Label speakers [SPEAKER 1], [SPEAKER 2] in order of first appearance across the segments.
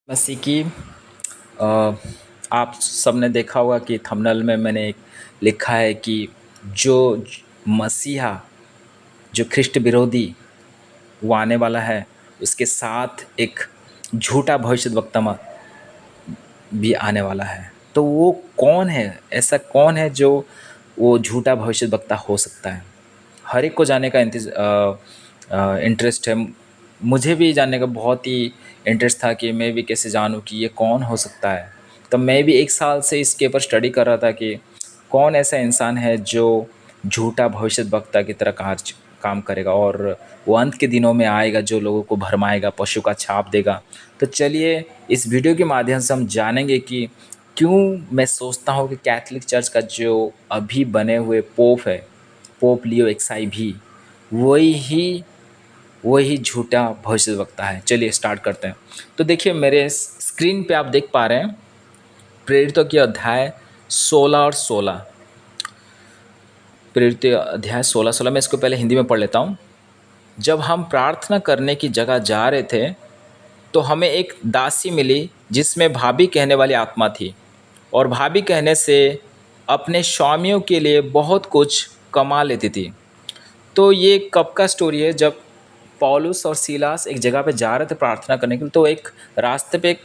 [SPEAKER 1] मसीह की अ, आप सबने देखा होगा कि थंबनेल में मैंने एक लिखा है कि जो मसीहा जो ख्रिस्ट विरोधी वो आने वाला है, उसके साथ एक झूठा भविष्यद्वक्ता भी आने वाला है। तो वो कौन है, ऐसा कौन है जो वो झूठा भविष्यद्वक्ता हो सकता है? हर एक को जानने का इंटरेस्ट है। मुझे भी जानने का बहुत ही इंटरेस्ट था कि मैं भी कैसे जानूं कि ये कौन हो सकता है। तो मैं भी 1 साल से इसके ऊपर स्टडी कर रहा था कि कौन ऐसा इंसान है जो झूठा भविष्यद्वक्ता की तरह काम करेगा और वो अंत के दिनों में आएगा, जो लोगों को भरमाएगा, पशु का छाप देगा। तो चलिए इस वीडियो के माध्यम से हम जानेंगे कि क्यों मैं सोचता हूँ कि कैथोलिक चर्च का जो अभी बने हुए पोप है, पोप लियो एक्साई भी वही वही झूठा भविष्यवक्ता है। चलिए स्टार्ट करते हैं। तो देखिए मेरे स्क्रीन पे आप देख पा रहे हैं प्रेरितों के अध्याय 16 और 16। प्रेरित अध्याय 16 मैं इसको पहले हिंदी में पढ़ लेता हूँ। जब हम प्रार्थना करने की जगह जा रहे थे तो हमें एक दासी मिली जिसमें भाभी कहने वाली आत्मा थी, और भाभी कहने से अपने स्वामियों के लिए बहुत कुछ कमा लेती थी। तो ये कब का स्टोरी है? जब पौलुस और सीलास एक जगह पे जा रहे थे प्रार्थना करने के लिए, तो एक रास्ते पे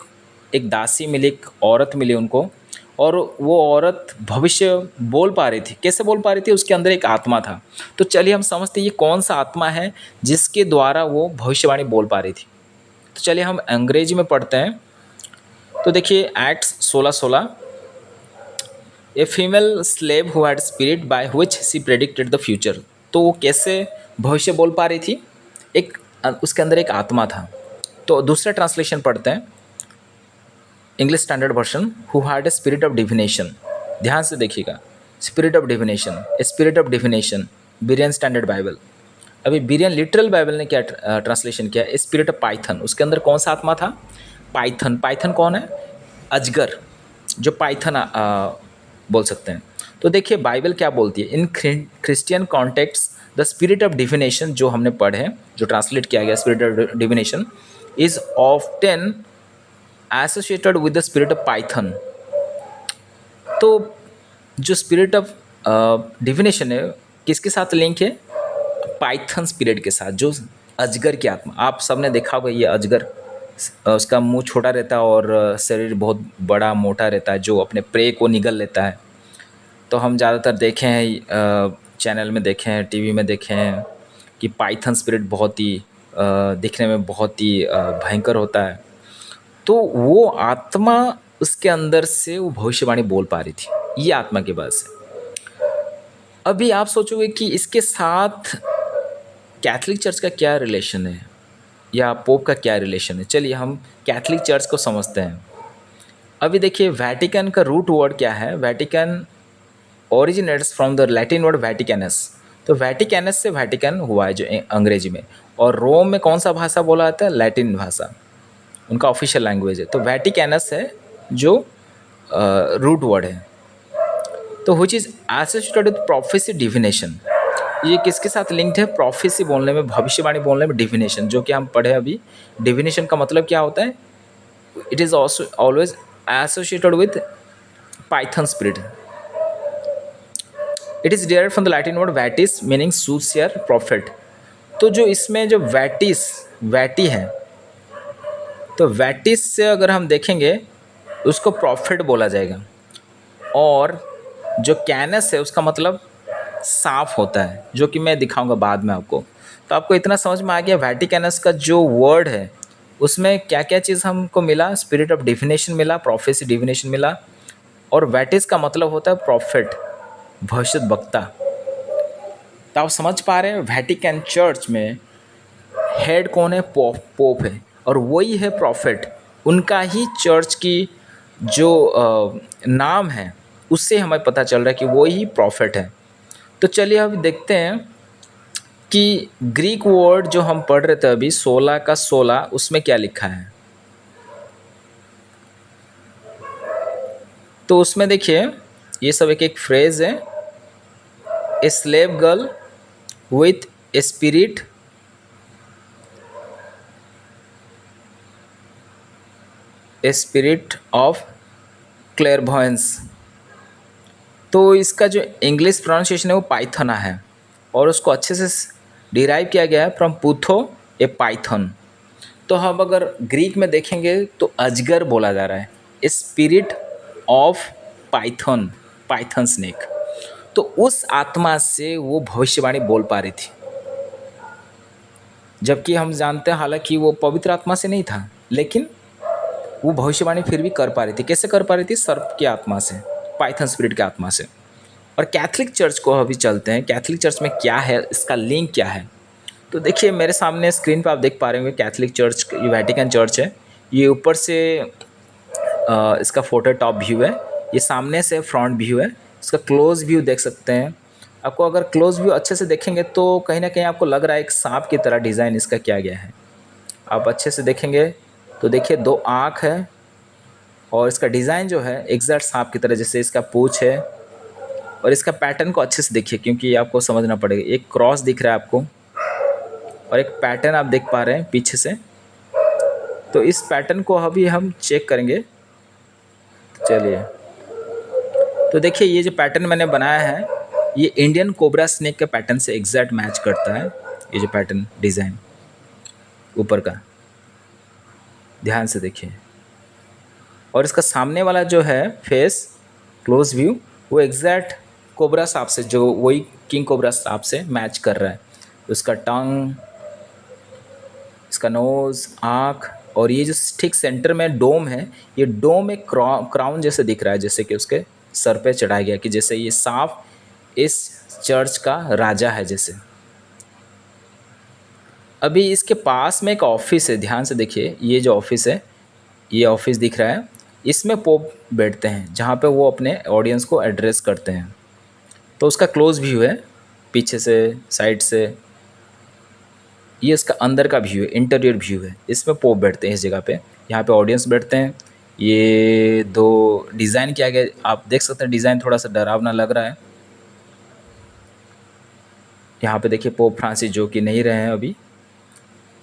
[SPEAKER 1] एक दासी मिली, एक औरत मिली उनको। और वो औरत भविष्य बोल पा रही थी। कैसे बोल पा रही थी? उसके अंदर एक आत्मा था। तो चलिए हम समझते हैं ये कौन सा आत्मा है जिसके द्वारा वो भविष्यवाणी बोल पा रही थी। तो चलिए हम अंग्रेजी में पढ़ते हैं। तो देखिए Acts 16:16, a female slave who had spirit by which she predicted the future. तो वो कैसे भविष्य बोल पा रही थी? एक उसके अंदर एक आत्मा था। तो दूसरा ट्रांसलेशन पढ़ते हैं, English standard version, who had a spirit of divination. ध्यान से देखिएगा, spirit of divination, spirit of divination, Berean standard Bible. अभी बिरियन लिटरल बाइबल ने क्या ट्रांसलेशन किया? Spirit of python. उसके अंदर कौन सा आत्मा था? पाइथन। पाइथन कौन है? अजगर, जो पाइथन बोल सकते हैं। तो देखिए बाइबल क्या बोलती है इन Christian context. The spirit of divination जो हमने पढ़े, जो ट्रांसलेट किया गया spirit of divination, is often associated with the spirit of Python. तो जो स्पिरिट ऑफ डिविनेशन है, किसके साथ लिंक है? पाइथन स्पिरिट के साथ, जो अजगर की आत्मा। आप सबने देखा होगा ये अजगर, उसका मुंह छोटा रहता है और शरीर बहुत बड़ा मोटा रहता है, जो अपने प्रे को निगल लेता है। तो हम ज़्यादातर देखे हैं, चैनल में देखे हैं, टीवी में देखे हैं कि पाइथन स्पिरिट बहुत ही दिखने में बहुत ही भयंकर होता है। तो वो आत्मा, उसके अंदर से वो भविष्यवाणी बोल पा रही थी, ये आत्मा की वजह से। अभी आप सोचोगे कि इसके साथ कैथोलिक चर्च का क्या रिलेशन है या पोप का क्या रिलेशन है। चलिए हम कैथोलिक चर्च को समझते हैं। अभी देखिए वैटिकन का रूट वर्ड क्या है? Vatican originates from the Latin word Vaticanus. तो वैटिकनस से वैटिकन हुआ है, जो अंग्रेजी में। और रोम में कौन सा भाषा बोला जाता है? लैटिन भाषा, उनका ऑफिशियल लैंग्वेज है। तो वैटिकनस है जो रूट वर्ड है। तो which is associated with prophecy divination. ये किसके साथ लिंक्ड है? प्रोफेसी बोलने में, भविष्यवाणी बोलने में, डिविनेशन, जो कि हम पढ़े अभी। डिविनेशन का मतलब क्या होता है? It is also always associated with python spirit. It is derived from the Latin word vates meaning soothsayer prophet. तो जो इसमें जो वैटी है, तो वैटिस से अगर हम देखेंगे उसको प्रॉफिट बोला जाएगा। और जो कैनस है उसका मतलब साफ होता है, जो कि मैं दिखाऊंगा बाद में आपको। तो आपको इतना समझ में आ गया वैटिकनस का जो वर्ड है उसमें क्या क्या चीज़ हमको मिला? स्पिरिट ऑफ डिविनेशन मिला, प्रोफेसी डिविनेशन मिला, और वैटिस का मतलब होता है प्रॉफिट, भविष्य वक्ता। तो आप समझ पा रहे हैं वैटिकन चर्च में हेड कौन है? पोप है, और वही है प्रॉफिट। उनका ही चर्च की जो नाम है उससे हमें पता चल रहा है कि वही प्रॉफिट है। तो चलिए अब देखते हैं कि ग्रीक वर्ड जो हम पढ़ रहे थे अभी 16 का 16, उसमें क्या लिखा है। तो उसमें देखिए ये सब एक एक फ्रेज है। A slave girl with a spirit, A spirit of क्लेयरवॉयंस। तो इसका जो इंग्लिश प्रोनाउंसिएशन है वो पाइथना है, और उसको अच्छे से डिराइव किया गया है फ्रॉम पुथो ए पाइथन। तो हम अगर ग्रीक में देखेंगे तो अजगर बोला जा रहा है, ए spirit of Python, Python snake. तो उस आत्मा से वो भविष्यवाणी बोल पा रही थी, जबकि हम जानते हैं हालांकि वो पवित्र आत्मा से नहीं था, लेकिन वो भविष्यवाणी फिर भी कर पा रही थी। कैसे कर पा रही थी? सर्प की आत्मा से, पाइथन स्पिरिट की आत्मा से। और कैथलिक चर्च को अभी चलते हैं, कैथलिक चर्च में क्या है, इसका लिंक क्या है। तो देखिए मेरे सामने स्क्रीन पर आप देख पा रहे होंगे कैथलिक चर्च, ये वेटिकन चर्च है। ये ऊपर से इसका फोटो टॉप व्यू है, ये सामने से फ्रंट व्यू है। इसका क्लोज व्यू देख सकते हैं। आपको अगर क्लोज व्यू अच्छे से देखेंगे तो कहीं ना कहीं आपको लग रहा है एक सांप की तरह डिज़ाइन इसका किया गया है। आप अच्छे से देखेंगे तो देखिए 2 आँख है, और इसका डिज़ाइन जो है एग्जैक्ट सांप की तरह, जैसे इसका पूँछ है। और इसका पैटर्न को अच्छे से देखिए, क्योंकि आपको समझना पड़ेगा। एक क्रॉस दिख रहा है आपको, और एक पैटर्न आप देख पा रहे हैं पीछे से। तो इस पैटर्न को अभी हम चेक करेंगे। चलिए, तो देखिए ये जो पैटर्न मैंने बनाया है, ये इंडियन कोबरा स्नेक के पैटर्न से एग्जैक्ट मैच करता है। ये जो पैटर्न डिज़ाइन ऊपर का, ध्यान से देखिए। और इसका सामने वाला जो है फेस, क्लोज व्यू, वो एग्जैक्ट कोबरा सांप से, जो वही किंग कोबरा सांप से मैच कर रहा है। उसका टंग, इसका नोज़, आँख, और ये जो ठीक सेंटर में डोम है, ये डोम एक क्राउन जैसे दिख रहा है, जैसे कि उसके सर पे चढ़ाया गया, कि जैसे ये सांप इस चर्च का राजा है जैसे। अभी इसके पास में एक ऑफिस है, ध्यान से देखिए। ये जो ऑफिस है, ये ऑफिस दिख रहा है, इसमें पोप बैठते हैं, जहाँ पे वो अपने ऑडियंस को एड्रेस करते हैं। तो उसका क्लोज व्यू है, पीछे से, साइड से। ये इसका अंदर का व्यू है, इंटीरियर व्यू है। इसमें पोप बैठते हैं इस जगह पे, यहाँ पे ऑडियंस बैठते हैं। ये 2 डिज़ाइन किया गया, आप देख सकते हैं डिज़ाइन थोड़ा सा डरावना लग रहा है। यहाँ पे देखिए पोप फ्रांसिस जो कि नहीं रहे हैं अभी,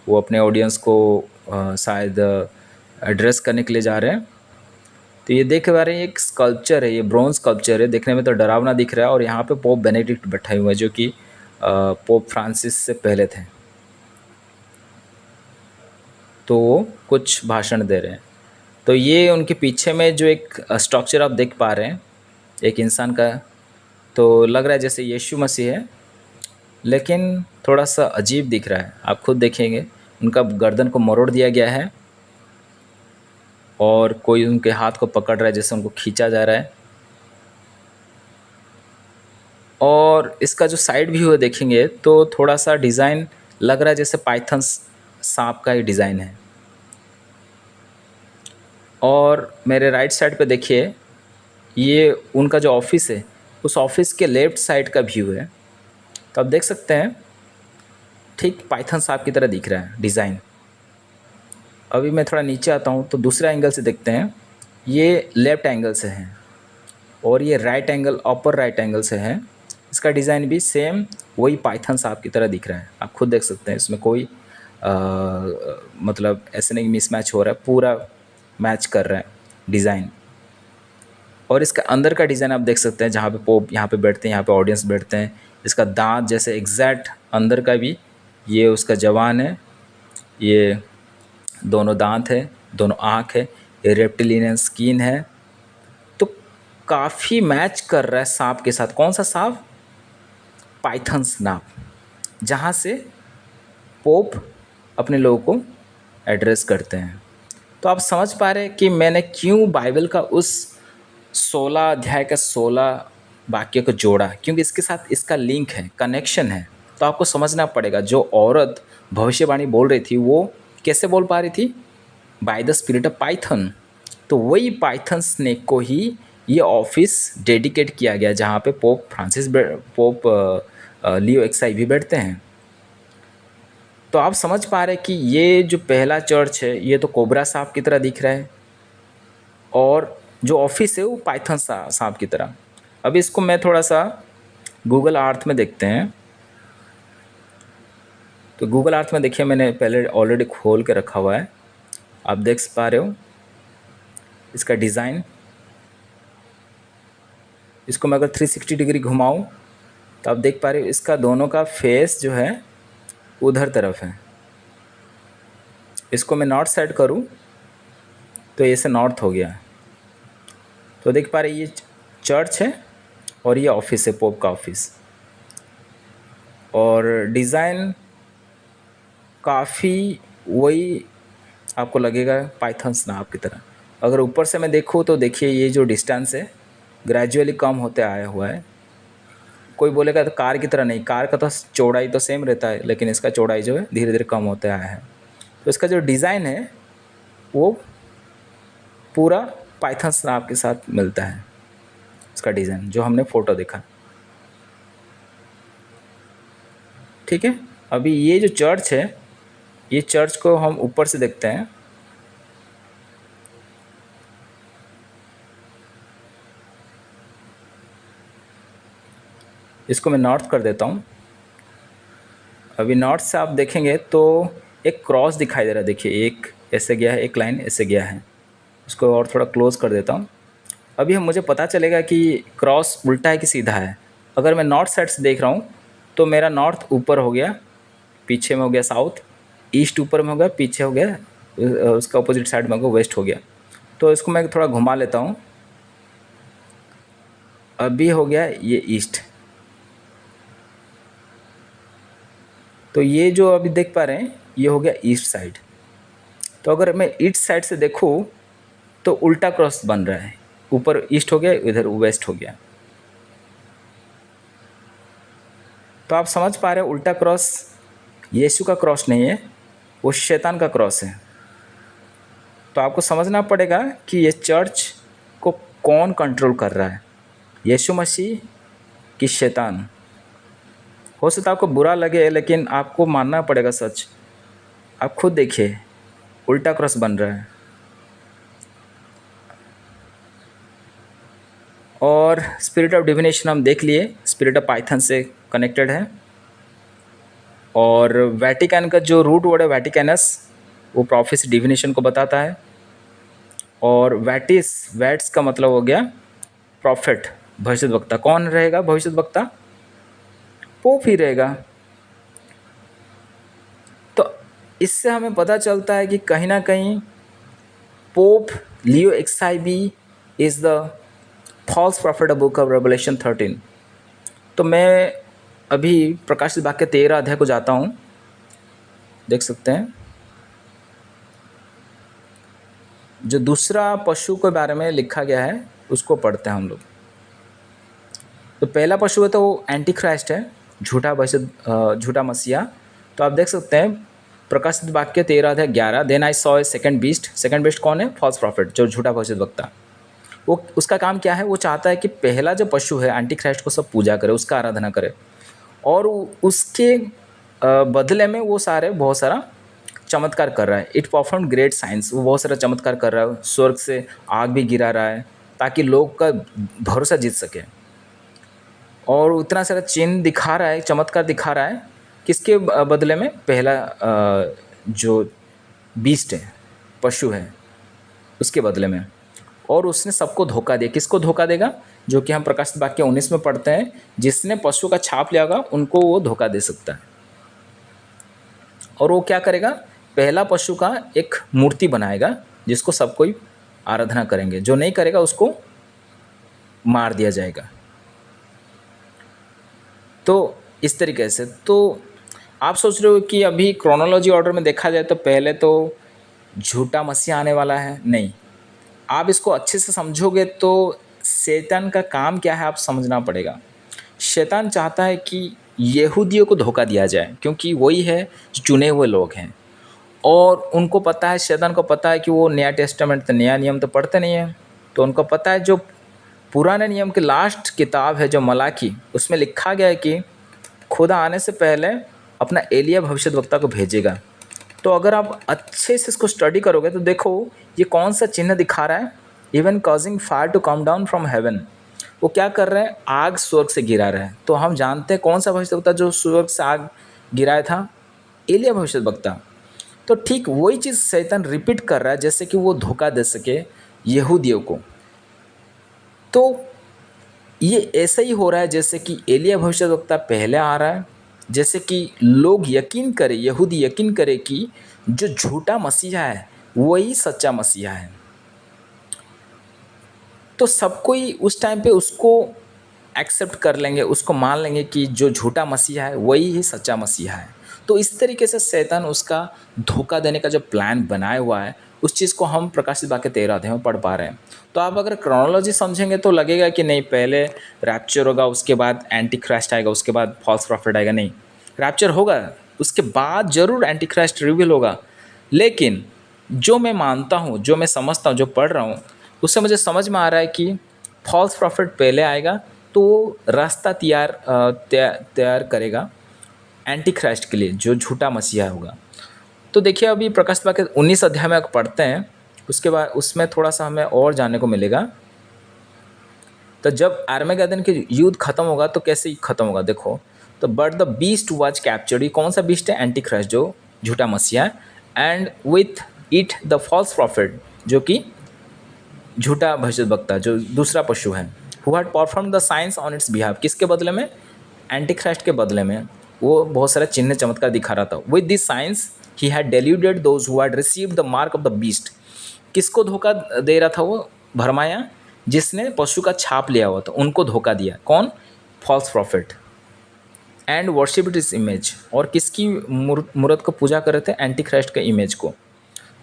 [SPEAKER 1] वो अपने ऑडियंस को शायद एड्रेस करने के लिए जा रहे हैं। तो ये देख पा रहे हैं, एक स्कल्पचर है, ये ब्रॉन्ज स्कल्पचर है, देखने में तो डरावना दिख रहा है। और यहाँ पे पोप बेनेडिक्ट बैठे हुए हैं, जो कि पोप फ्रांसिस से पहले थे। तो वो कुछ भाषण दे रहे हैं। तो ये उनके पीछे में जो एक स्ट्रक्चर आप देख पा रहे हैं, एक इंसान का, तो लग रहा है जैसे यीशु मसीह है, लेकिन थोड़ा सा अजीब दिख रहा है। आप खुद देखेंगे, उनका गर्दन को मरोड़ दिया गया है, और कोई उनके हाथ को पकड़ रहा है, जैसे उनको खींचा जा रहा है। और इसका जो साइड व्यू है देखेंगे तो थोड़ा सा डिज़ाइन लग रहा है जैसे पाइथन सांप का ही डिज़ाइन है। और मेरे राइट साइड पे देखिए, ये उनका जो ऑफिस है, उस ऑफिस के लेफ़्ट साइड का व्यू है। तो आप देख सकते हैं ठीक पाइथन सांप की तरह दिख रहा है डिज़ाइन। अभी मैं थोड़ा नीचे आता हूँ तो दूसरे एंगल से देखते हैं। ये लेफ़्ट एंगल से है, और ये right angle, upper right angle से है। इसका डिज़ाइन भी सेम वही पाइथन सांप की तरह दिख रहा है। आप खुद देख सकते हैं, इसमें कोई मतलब ऐसे नहीं मिसमैच हो रहा है, पूरा मैच कर रहा है डिज़ाइन। और इसका अंदर का डिज़ाइन आप देख सकते हैं, जहाँ पे पोप यहाँ पे बैठते हैं, यहाँ पे ऑडियंस बैठते हैं। इसका दांत जैसे एग्जैक्ट अंदर का भी, ये उसका जवान है, ये दोनों दांत है, दोनों आँख है, ये रेप्टिलियन स्किन है। तो काफ़ी मैच कर रहा है सांप के साथ। कौन सा सांप? पाइथन सांप, जहाँ से पोप अपने लोगों को एड्रेस करते हैं। तो आप समझ पा रहे हैं कि मैंने क्यों बाइबल का उस 16 अध्याय का 16 वाक्य को जोड़ा, क्योंकि इसके साथ इसका लिंक है, कनेक्शन है। तो आपको समझना पड़ेगा, जो औरत भविष्यवाणी बोल रही थी वो कैसे बोल पा रही थी? By the spirit of Python. तो वही पाइथन स्नेक को ही ये ऑफिस डेडिकेट किया गया, जहाँ पे पोप फ्रांसिस, पोप लियो एक्साई भी बैठते हैं। तो आप समझ पा रहे हैं कि ये जो पहला चर्च है, ये तो कोबरा सांप की तरह दिख रहा है, और जो ऑफिस है वो पाइथन सांप की तरह। अभी इसको मैं थोड़ा सा गूगल अर्थ में देखते हैं। तो गूगल अर्थ में देखिए, मैंने पहले ऑलरेडी खोल के रखा हुआ है, आप देख पा रहे हो। इसका डिज़ाइन, इसको मैं अगर 360 डिग्री घुमाऊँ तो आप देख पा रहे हो इसका दोनों का फेस जो है उधर तरफ है। इसको मैं नॉर्थ साइड करूँ तो ये से नॉर्थ हो गया। तो देख पा रहे ये चर्च है और ये ऑफिस है, पोप का ऑफिस। और डिज़ाइन काफ़ी वही आपको लगेगा पाइथन स्नैप की तरह। अगर ऊपर से मैं देखूँ तो देखिए ये जो डिस्टेंस है ग्रेजुअली कम होते आया हुआ है। कोई बोलेगा तो कार की तरह नहीं, कार का तो चौड़ाई तो सेम रहता है, लेकिन इसका चौड़ाई जो है धीरे धीरे कम होते आया है। तो इसका जो डिज़ाइन है वो पूरा पाइथन स्नैप के साथ मिलता है, इसका डिज़ाइन जो हमने फ़ोटो देखा। ठीक है, अभी ये जो चर्च है, ये चर्च को हम ऊपर से देखते हैं। इसको मैं नॉर्थ कर देता हूँ। अभी नॉर्थ से आप देखेंगे तो एक क्रॉस दिखाई दे रहा है। देखिए एक ऐसे गया है, एक लाइन ऐसे गया है। इसको और थोड़ा क्लोज कर देता हूँ। अभी हम मुझे पता चलेगा कि क्रॉस उल्टा है कि सीधा है। अगर मैं नॉर्थ साइड से देख रहा हूँ तो मेरा नॉर्थ ऊपर हो गया, पीछे में हो गया साउथ, ईस्ट ऊपर में हो गया, पीछे हो गया, उसका अपोजिट साइड में हो गया वेस्ट हो गया। तो इसको मैं थोड़ा घुमा लेता हूँ। अभी हो गया ये ईस्ट। तो ये जो अभी देख पा रहे हैं ये हो गया ईस्ट साइड। तो अगर मैं ईस्ट साइड से देखूँ तो उल्टा क्रॉस बन रहा है, ऊपर ईस्ट हो गया, इधर वेस्ट हो गया। तो आप समझ पा रहे हैं उल्टा क्रॉस यीशु का क्रॉस नहीं है, वो शैतान का क्रॉस है। तो आपको समझना पड़ेगा कि ये चर्च को कौन कंट्रोल कर रहा है, यीशु मसीह कि शैतान। हो सकता है आपको बुरा लगे, लेकिन आपको मानना पड़ेगा सच। आप खुद देखिए उल्टा क्रॉस बन रहा है। और स्पिरिट ऑफ डिविनेशन हम देख लिए, स्पिरिट ऑफ पाइथन से कनेक्टेड है। और वैटिकन का जो रूट वर्ड है वैटिकनस, वो प्रोफेसी डिविनेशन को बताता है। और वैट्स का मतलब हो गया प्रॉफिट, भविष्यद्वक्ता। कौन रहेगा भविष्यद्वक्ता? पोप ही रहेगा। तो इससे हमें पता चलता है कि कहीं ना कहीं Pope Leo XIV is the false prophet of book of Revelation 13। तो मैं अभी प्रकाशित वाक्य 13 अध्याय को जाता हूँ, देख सकते हैं। जो दूसरा पशु के बारे में लिखा गया है उसको पढ़ते हैं हम लोग। तो पहला पशु है तो वो एंटी क्राइस्ट है, झूठा मसीहा। तो आप देख सकते हैं प्रकाशित वाक्य 13 अध्याय 11, then I saw a second beast. Second beast कौन है? फॉल्स प्रॉफिट, जो झूठा भविष्यद्वक्ता। वो उसका काम क्या है? वो चाहता है कि पहला जो पशु है एंटी क्राइस्ट को सब पूजा करे, उसका आराधना करे, और उसके बदले में वो बहुत सारा चमत्कार कर रहा है। इट परफॉर्म ग्रेट साइंस, वो बहुत सारा चमत्कार कर रहा है, स्वर्ग से आग भी गिरा रहा है ताकि लोग का भरोसा जीत सके। और उतना सारा चिन्ह दिखा रहा है, चमत्कार दिखा रहा है, किसके बदले में? पहला जो बीस्ट है, पशु है, उसके बदले में। और उसने सबको धोखा दिया। किसको धोखा देगा? जो कि हम प्रकाशित वाक्य 19 में पढ़ते हैं, जिसने पशु का छाप लिया होगा उनको वो धोखा दे सकता है। और वो क्या करेगा? पहला पशु का एक मूर्ति बनाएगा जिसको सब कोई आराधना करेंगे, जो नहीं करेगा उसको मार दिया जाएगा। तो इस तरीके से तो आप सोच रहे हो कि अभी क्रोनोलॉजी ऑर्डर में देखा जाए तो पहले तो झूठा मसीहा आने वाला है। नहीं, आप इसको अच्छे से समझोगे तो शैतान का काम क्या है आप समझना पड़ेगा। शैतान चाहता है कि यहूदियों को धोखा दिया जाए, क्योंकि वही है जो चुने हुए लोग हैं। और उनको पता है, शैतान को पता है कि वो नया टेस्टामेंट, नया नियम तो पढ़ते नहीं हैं। तो उनको पता है जो पुराने नियम की लास्ट किताब है जो मलाकी, उसमें लिखा गया है कि खुदा आने से पहले अपना एलिया भविष्यद्वक्ता को भेजेगा। तो अगर आप अच्छे से इसको स्टडी करोगे तो देखो ये कौन सा चिन्ह दिखा रहा है। Even causing fire to come down from heaven, वो क्या कर रहे हैं? आग स्वर्ग से गिरा रहे हैं। तो हम जानते हैं कौन सा भविष्यद्वक्ता जो स्वर्ग से आग गिराया था? एलिया भविष्यद्वक्ता। तो ठीक वही चीज़ शैतान रिपीट कर रहा है, जैसे कि वो धोखा दे सके, यहूदियों को। तो ये ऐसा ही हो रहा है जैसे कि एलिया भविष्यद्वक्ता पहले आ रहा है, जैसे कि लोग यकीन करें, यहूदी यकीन करें कि जो झूठा मसीहा है वही सच्चा मसीहा है। तो सब कोई उस टाइम पे उसको एक्सेप्ट कर लेंगे, उसको मान लेंगे कि जो झूठा मसीहा है वही ही सच्चा मसीहा है। तो इस तरीके से शैतान उसका धोखा देने का जो प्लान बनाया हुआ है, उस चीज़ को हम प्रकाशित वाक्य 13 अध्याय में पढ़ पा रहे हैं। तो आप अगर क्रोनोलॉजी समझेंगे तो लगेगा कि नहीं, पहले रैप्चर होगा, उसके बाद एंटी क्राइस्ट आएगा, उसके बाद फॉल्स प्रॉफिट आएगा। नहीं, रैप्चर होगा, उसके बाद जरूर एंटी क्राइस्ट रिवील होगा। लेकिन जो मैं मानता हूँ, जो मैं समझता हूँ, जो पढ़ रहा हूँ, उससे मुझे समझ में आ रहा है कि फॉल्स प्रॉफिट पहले आएगा तो वो रास्ता तैयार करेगा एंटी क्राइस्ट के लिए, जो झूठा मसीहा होगा। तो देखिए, अभी प्रकाशित वाक्य 19 अध्याय में पढ़ते हैं, उसके बाद उसमें थोड़ा सा हमें और जानने को मिलेगा। तो जब आर्मेगेदन की युद्ध खत्म होगा तो कैसे खत्म होगा देखो। तो but the beast was captured, ये कौन सा बीस्ट है? एंटी क्राइस्ट, जो झूठा मसीहा, and with it the false prophet, जो कि झूठा भविष्यद्वक्ता, जो दूसरा पशु है, who had perform the signs on its behalf, किसके बदले में? एंटी क्राइस्ट के बदले में। वो बहुत सारे चिन्ह चमत्कार दिखा रहा था। With this science he had deluded those who had received the mark of the beast. किसको धोखा दे रहा था वो? भरमाया, जिसने पशु का छाप लिया हुआ था, उनको धोखा दिया। कौन? False prophet. And worship is image, और किसकी मूर्त को पूजा कर रहे थे? एंटी क्राइस्ट के इमेज को।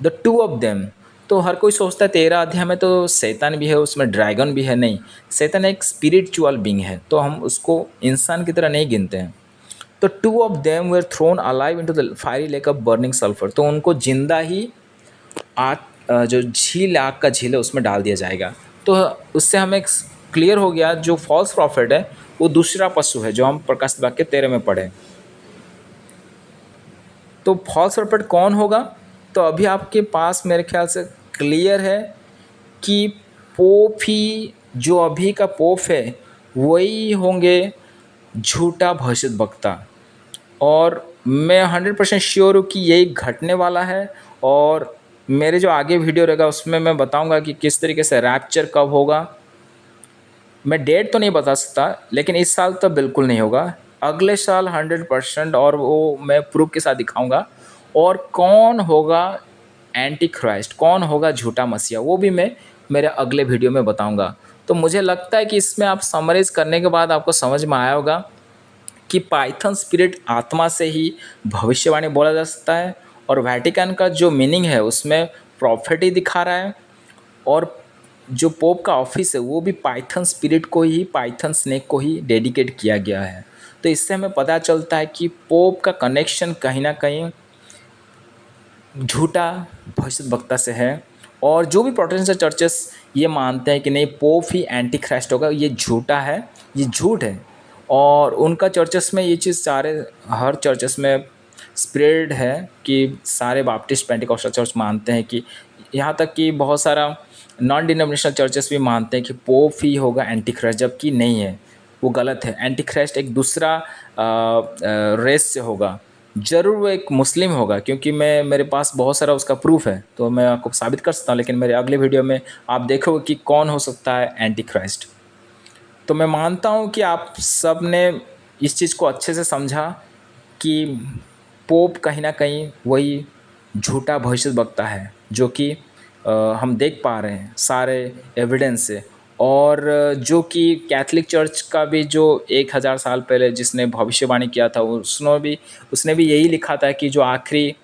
[SPEAKER 1] द टू ऑफ देम, तो हर कोई सोचता है 13 अध्याय में तो शैतान भी है, उसमें ड्रैगन भी है। नहीं, शैतान एक स्पिरिचुअल बीइंग है, तो हम उसको इंसान की तरह नहीं गिनते हैं। तो two of them were thrown alive into the fiery lake of burning sulphur, तो उनको जिंदा ही आग, जो झील, आग का झील है, उसमें डाल दिया जाएगा। तो उससे हमें क्लियर हो गया, जो फॉल्स प्रॉफिट है वो दूसरा पशु है, जो हम प्रकाशित वाक्य 13 में पढ़े। तो फॉल्स प्रॉफिट कौन होगा? तो अभी आपके पास मेरे ख्याल से क्लियर है कि पोप ही, जो अभी का पोप है वही होंगे झूठा भविष्यद्वक्ता। और मैं 100% श्योर हूँ कि यही घटने वाला है। और मेरे जो आगे वीडियो रहेगा उसमें मैं बताऊंगा कि किस तरीके से रैप्चर कब होगा। मैं डेट तो नहीं बता सकता, लेकिन इस साल तो बिल्कुल नहीं होगा, अगले साल 100%, और वो मैं प्रूफ के साथ दिखाऊंगा। और कौन होगा एंटी क्राइस्ट, कौन होगा झूठा मसीहा, वो भी मैं मेरे अगले वीडियो में बताऊंगा। तो मुझे लगता है कि इसमें आप समराइज करने के बाद आपको समझ में आया होगा कि पाइथन स्पिरिट आत्मा से ही भविष्यवाणी बोला जा सकता है, और वैटिकन का जो मीनिंग है उसमें प्रॉफिट ही दिखा रहा है। और जो पोप का ऑफिस है वो भी पाइथन स्पिरिट को ही, पाइथन स्नेक को ही डेडिकेट किया गया है। तो इससे हमें पता चलता है कि पोप का कनेक्शन कहीं ना कहीं झूठा भविष्यद्वक्ता से है। और जो भी प्रोटेस्टेंट चर्चेस ये मानते हैं कि नहीं, पोप ही एंटी क्राइस्ट होगा, ये झूठा है, ये झूठ है। और उनका चर्चेस में ये चीज़ हर चर्चेस में स्प्रेड है कि सारे बाप्टिस्ट पेंटिकॉस्टल चर्च मानते हैं कि, यहाँ तक कि बहुत सारा नॉन डिनोमिनेशनल चर्चेस भी मानते हैं कि पोप ही होगा एंटी क्राइस्ट, जबकि नहीं है, वो गलत है। एंटी क्राइस्ट एक दूसरा रेस से होगा, ज़रूर वो एक मुस्लिम होगा, क्योंकि मेरे पास बहुत सारा उसका प्रूफ है, तो मैं आपको साबित कर सकता हूँ। लेकिन मेरे अगले वीडियो में आप देखोगे कि कौन हो सकता है एंटी क्राइस्ट। तो मैं मानता हूँ कि आप सब ने इस चीज़ को अच्छे से समझा कि पोप कहीं ना कहीं वही झूठा भविष्यद्वक्ता है, जो कि हम देख पा रहे हैं सारे एविडेंस से। और जो कि कैथलिक चर्च का भी जो 1000 साल पहले जिसने भविष्यवाणी किया था, उसने भी यही लिखा था कि जो आखिरी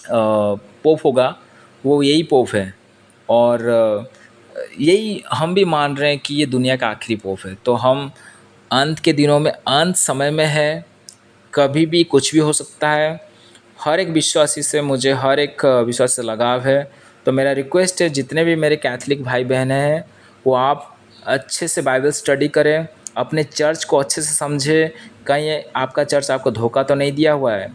[SPEAKER 1] पोप होगा वो यही पोप है। और यही हम भी मान रहे हैं कि ये दुनिया का आखिरी पोप है। तो हम अंत के दिनों में, अंत समय में है, कभी भी कुछ भी हो सकता है। हर एक विश्वासी से, मुझे हर एक विश्वास से लगाव है। तो मेरा रिक्वेस्ट है, जितने भी मेरे कैथलिक भाई बहन हैं, वो आप अच्छे से बाइबल स्टडी करें, अपने चर्च को अच्छे से समझें, कहीं आपका चर्च आपको धोखा तो नहीं दिया हुआ है।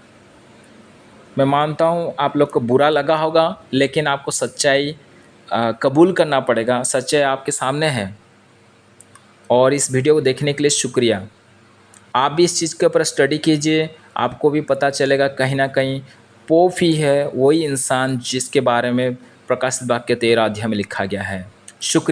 [SPEAKER 1] मैं मानता हूँ आप लोग को बुरा लगा होगा, लेकिन आपको सच्चाई कबूल करना पड़ेगा, सच्चाई आपके सामने है। और इस वीडियो को देखने के लिए शुक्रिया। आप भी इस चीज़ के ऊपर स्टडी कीजिए, आपको भी पता चलेगा कहीं ना कहीं पोप ही है वही इंसान जिसके बारे में प्रकाशित वाक्य 13 अध्याय में लिखा गया है। शुक्रिया।